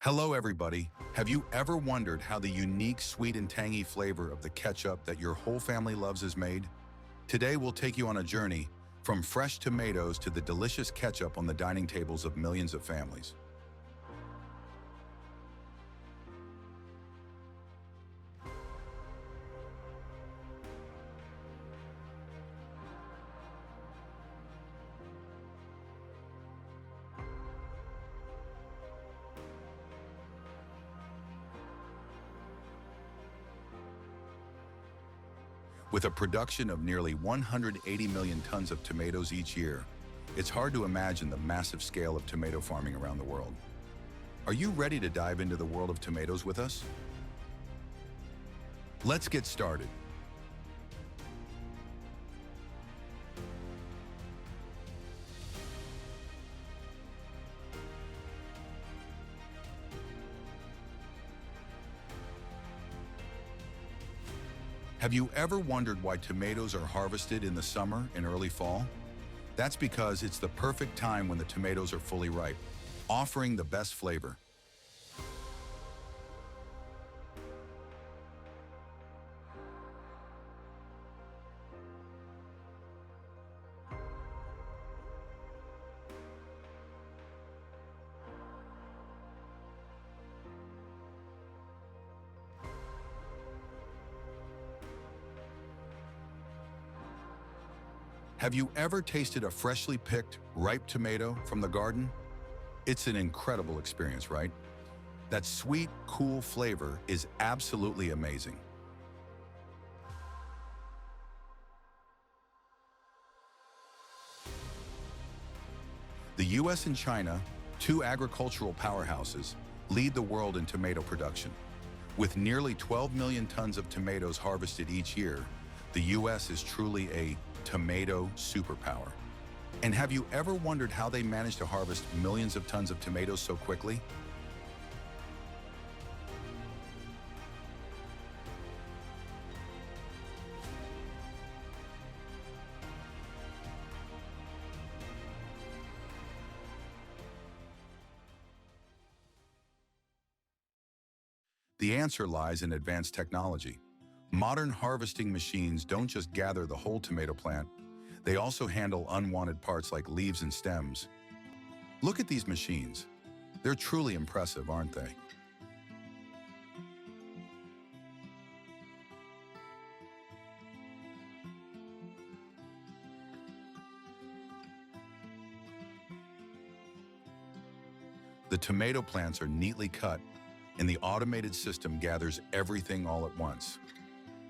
Hello, everybody. Have you ever wondered how the unique sweet and tangy flavor of the ketchup that your whole family loves is made? Today, we'll take you on a journey from fresh tomatoes to the delicious ketchup on the dining tables of millions of families. With a production of nearly 180 million tons of tomatoes each year, it's hard to imagine the massive scale of tomato farming around the world. Are you ready to dive into the world of tomatoes with us? Let's get started. Have you ever wondered why tomatoes are harvested in the summer and early fall? That's because it's the perfect time when the tomatoes are fully ripe, offering the best flavor. Have you ever tasted a freshly picked, ripe tomato from the garden? It's an incredible experience, right? That sweet, cool flavor is absolutely amazing. The US and China, two agricultural powerhouses, lead the world in tomato production. With nearly 12 million tons of tomatoes harvested each year, the US is truly a tomato superpower. And have you ever wondered how they manage to harvest millions of tons of tomatoes so quickly? The answer lies in advanced technology. Modern harvesting machines don't just gather the whole tomato plant, they also handle unwanted parts like leaves and stems. Look at these machines. They're truly impressive, aren't they? The tomato plants are neatly cut, and the automated system gathers everything all at once.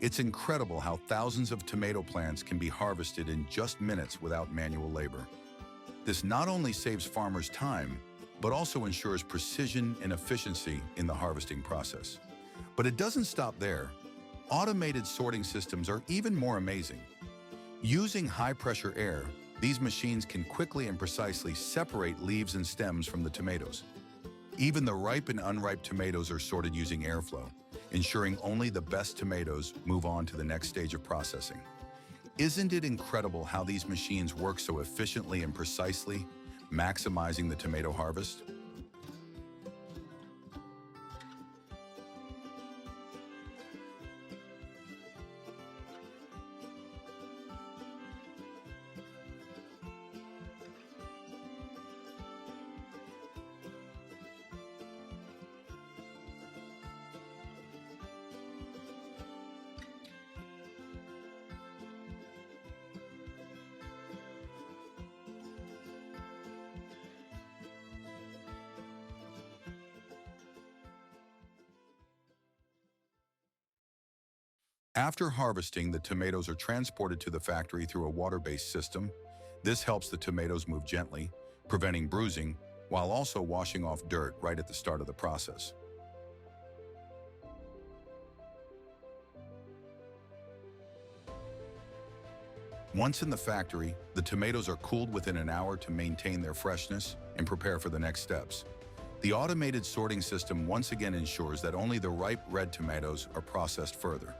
It's incredible how thousands of tomato plants can be harvested in just minutes without manual labor. This not only saves farmers time, but also ensures precision and efficiency in the harvesting process. But it doesn't stop there. Automated sorting systems are even more amazing. Using high-pressure air, these machines can quickly and precisely separate leaves and stems from the tomatoes. Even the ripe and unripe tomatoes are sorted using airflow, ensuring only the best tomatoes move on to the next stage of processing. Isn't it incredible how these machines work so efficiently and precisely, maximizing the tomato harvest? After harvesting, the tomatoes are transported to the factory through a water-based system. This helps the tomatoes move gently, preventing bruising, while also washing off dirt right at the start of the process. Once in the factory, the tomatoes are cooled within an hour to maintain their freshness and prepare for the next steps. The automated sorting system once again ensures that only the ripe red tomatoes are processed further.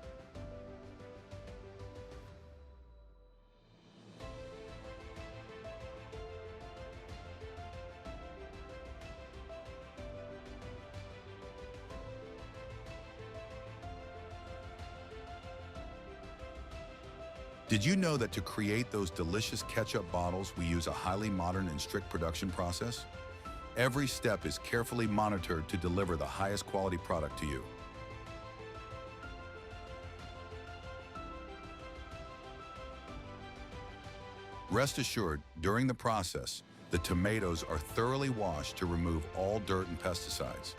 Did you know that to create those delicious ketchup bottles, we use a highly modern and strict production process? Every step is carefully monitored to deliver the highest quality product to you. Rest assured, during the process, the tomatoes are thoroughly washed to remove all dirt and pesticides.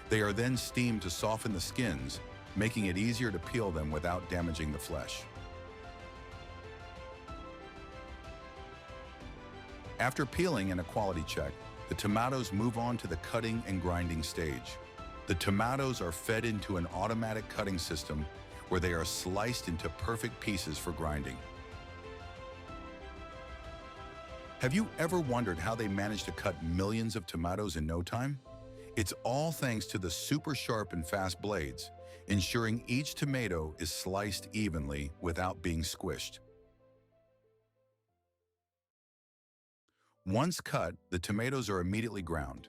They are then steamed to soften the skins, making it easier to peel them without damaging the flesh. After peeling and a quality check, the tomatoes move on to the cutting and grinding stage. The tomatoes are fed into an automatic cutting system where they are sliced into perfect pieces for grinding. Have you ever wondered how they manage to cut millions of tomatoes in no time? It's all thanks to the super sharp and fast blades, ensuring each tomato is sliced evenly without being squished. Once cut, the tomatoes are immediately ground.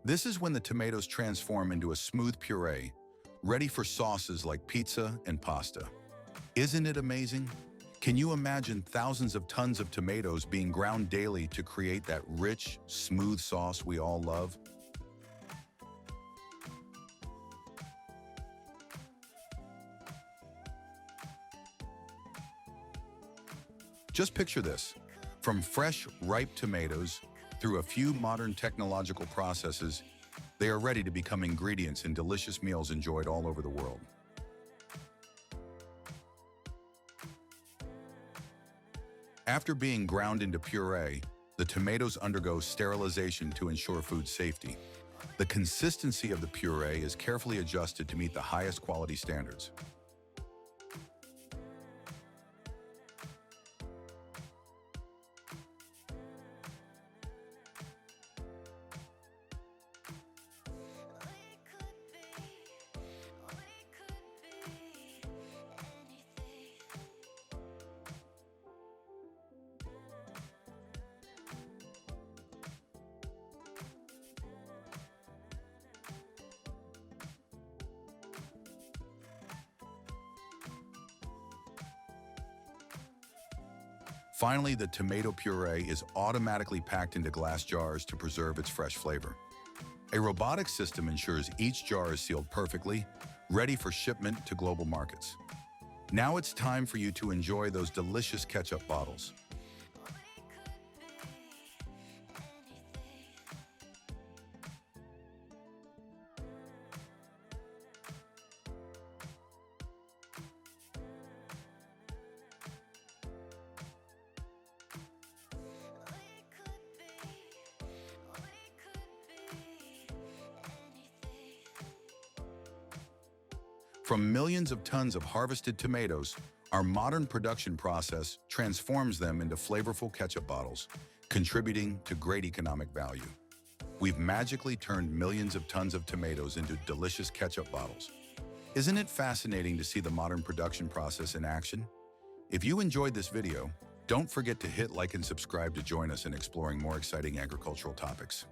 This is when the tomatoes transform into a smooth puree, ready for sauces like pizza and pasta. Isn't it amazing? Can you imagine thousands of tons of tomatoes being ground daily to create that rich, smooth sauce we all love? Just picture this. From fresh, ripe tomatoes, through a few modern technological processes, they are ready to become ingredients in delicious meals enjoyed all over the world. After being ground into puree, the tomatoes undergo sterilization to ensure food safety. The consistency of the puree is carefully adjusted to meet the highest quality standards. Finally, the tomato puree is automatically packed into glass jars to preserve its fresh flavor. A robotic system ensures each jar is sealed perfectly, ready for shipment to global markets. Now it's time for you to enjoy those delicious ketchup bottles. From millions of tons of harvested tomatoes, our modern production process transforms them into flavorful ketchup bottles, contributing to great economic value. We've magically turned millions of tons of tomatoes into delicious ketchup bottles. Isn't it fascinating to see the modern production process in action? If you enjoyed this video, don't forget to hit like and subscribe to join us in exploring more exciting agricultural topics.